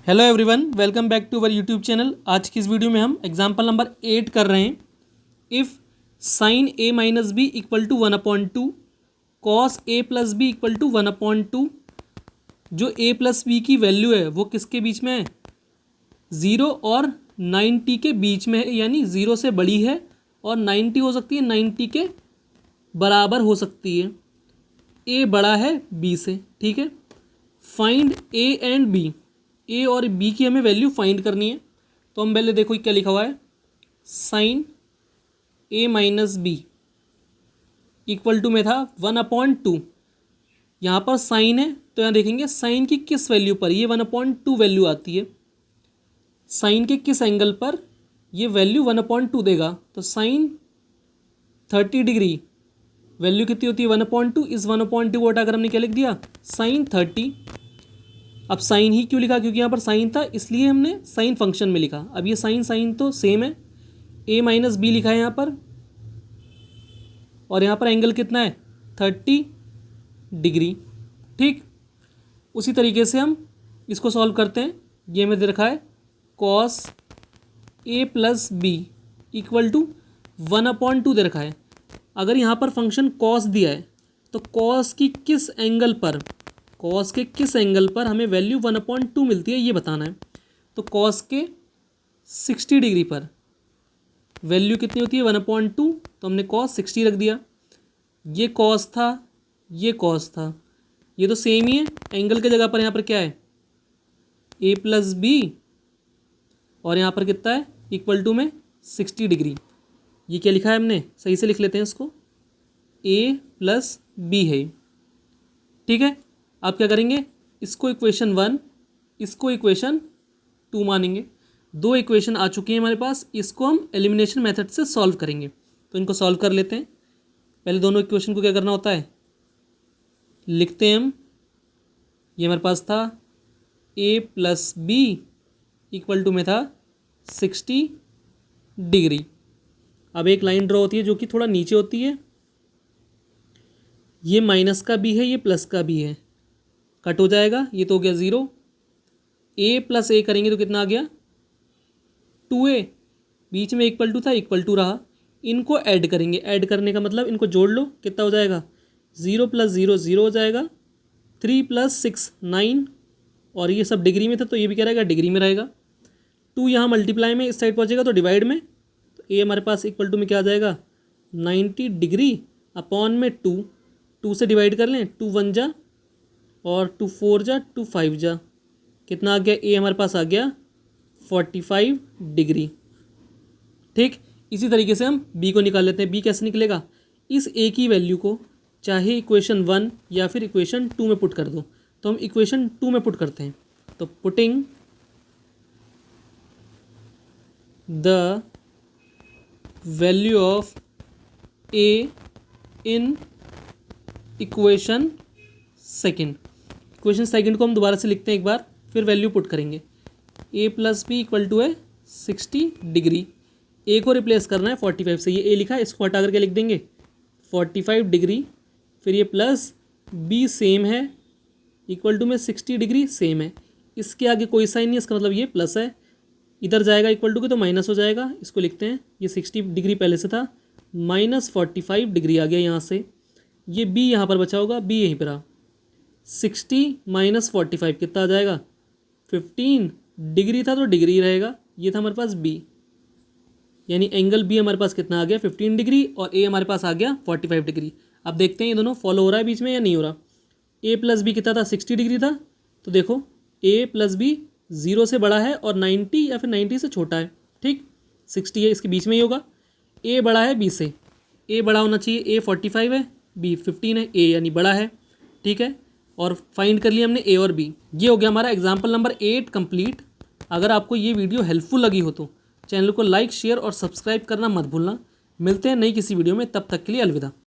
Hello everyone, welcome back to our YouTube channel. आज की इस वीडियो में हम एग्जांपल नंबर 8 कर रहे हैं। If sine A minus B equal to 1/2, cos A plus B equal to 1/2, जो ए प्लस बी की वैल्यू है वो किसके बीच में है? 0 और 90 के बीच में है, यानी 0 से बड़ी है और 90 हो सकती है, 90 के बराबर हो सकती है। ए बड़ा है बी से, ठीक है। फाइंड ए एंड बी, ए और बी की हमें वैल्यू फाइंड करनी है। तो हम पहले देखो क्या लिखा हुआ है, sine A minus B equal to में था 1/2। यहाँ पर साइन है तो यहाँ देखेंगे साइन की किस वैल्यू पर ये 1/2 वैल्यू आती है, साइन के किस एंगल पर ये वैल्यू 1/2 देगा। तो साइन 30 डिग्री वैल्यू कितनी होती है? 1/2। इस 1/2 को हटाकर हमने क्या लिख दिया? साइन 30। अब साइन ही क्यों लिखा? क्योंकि यहाँ पर साइन था, इसलिए हमने साइन फंक्शन में लिखा। अब ये साइन साइन तो सेम है, ए माइनस बी लिखा है यहाँ पर, और यहाँ पर एंगल कितना है? 30 डिग्री, ठीक। उसी तरीके से हम इसको सॉल्व करते हैं। ये हमें दे रखा है cos A plus B equal to 1/2 दे रखा है। अगर यहाँ पर फंक्शन कॉस दिया है तो कॉस की किस एंगल पर, कॉस के किस एंगल पर हमें वैल्यू 1/2 मिलती है ये बताना है। तो कॉस के 60 डिग्री पर वैल्यू कितनी होती है? 1/2। तो हमने कॉस 60 रख दिया। ये कॉस था, ये कॉस था, ये तो सेम ही है। एंगल की जगह पर यहाँ पर क्या है? ए प्लस बी, और यहाँ पर कितना है? इक्वल टू में 60 डिग्री। ये क्या लिखा है हमने? सही से लिख लेते हैं इसको, ए प्लस बी है, ठीक है। आप क्या करेंगे? इसको इक्वेशन 1, इसको इक्वेशन 2 मानेंगे। दो इक्वेशन आ चुकी हैं हमारे पास, इसको हम एलिमिनेशन मेथड से सॉल्व करेंगे। तो इनको सॉल्व कर लेते हैं। पहले दोनों इक्वेशन को क्या करना होता है? लिखते हैं हम। ये हमारे पास था ए प्लस बी इक्वल टू में था 60 डिग्री। अब एक लाइन ड्रॉ होती है जो कि थोड़ा नीचे होती है। ये माइनस का भी है, ये प्लस का भी है, कट हो जाएगा। ये तो हो गया 0। ए प्लस ए करेंगे तो कितना आ गया? 2a। बीच में इक्वल टू था, इक्वल टू रहा। इनको ऐड करेंगे, ऐड करने का मतलब इनको जोड़ लो, कितना हो जाएगा? 0 + 0 0 हो जाएगा। 3 + 6 9, और ये सब डिग्री में था तो ये भी क्या रहेगा? डिग्री में रहेगा। 2 यहाँ मल्टीप्लाई में इस साइड पहुँचेगा तो डिवाइड में। तो ए हमारे पास इक्वल टू में क्या आ जाएगा? 90 डिग्री अपॉन में 2। 2 से डिवाइड कर लें, 2 1 जा और 2 4 जा, 2 5 जा, कितना आ गया? ए हमारे पास आ गया 45 डिग्री, ठीक। इसी तरीके से हम बी को निकाल लेते हैं। बी कैसे निकलेगा? इस ए की वैल्यू को चाहे इक्वेशन 1 या फिर इक्वेशन 2 में पुट कर दो। तो हम इक्वेशन 2 में पुट करते हैं। तो putting the value of A in equation second, equation second को हम दोबारा से लिखते हैं एक बार, फिर वैल्यू पुट करेंगे। ए प्लस बी इक्वल टू है 60 डिग्री। ए को रिप्लेस करना है 45 से, ये ए लिखा है, इसको हटा करके लिख देंगे 45 डिग्री। फिर ये प्लस बी सेम है, इक्वल टू में 60 डिग्री सेम है। इसके आगे कोई साइन नहीं, इसका मतलब ये प्लस है। इधर जाएगा इक्वल टू के तो माइनस हो जाएगा। इसको लिखते हैं, ये 60 डिग्री पहले से था, -45 डिग्री आ गया यहाँ से। ये बी यहाँ पर बचा होगा, बी यहीं पर आ। 60 - 45 कितना आ जाएगा? 15 डिग्री था तो डिग्री रहेगा। ये था हमारे पास बी, यानी एंगल बी हमारे पास कितना आ गया? 15 डिग्री, और ए हमारे पास आ गया 45 डिग्री। अब देखते हैं ये दोनों फॉलो हो रहा है बीच में या नहीं हो रहा। ए प्लस बी कितना था? 60 डिग्री था। तो देखो ए प्लस बी 0 से बड़ा है और 90 या फिर 90 से छोटा है, ठीक। 60 है, इसके बीच में ही होगा। ए बड़ा है बी से, ए बड़ा होना चाहिए। ए 45 है, बी 15 है, ए यानी बड़ा है, ठीक है। और फाइंड कर लिया हमने ए और बी। ये हो गया हमारा एग्जाम्पल नंबर 8 कंप्लीट। अगर आपको ये वीडियो हेल्पफुल लगी हो तो चैनल को लाइक, शेयर और सब्सक्राइब करना मत भूलना। मिलते हैं नई किसी वीडियो में, तब तक के लिए अलविदा।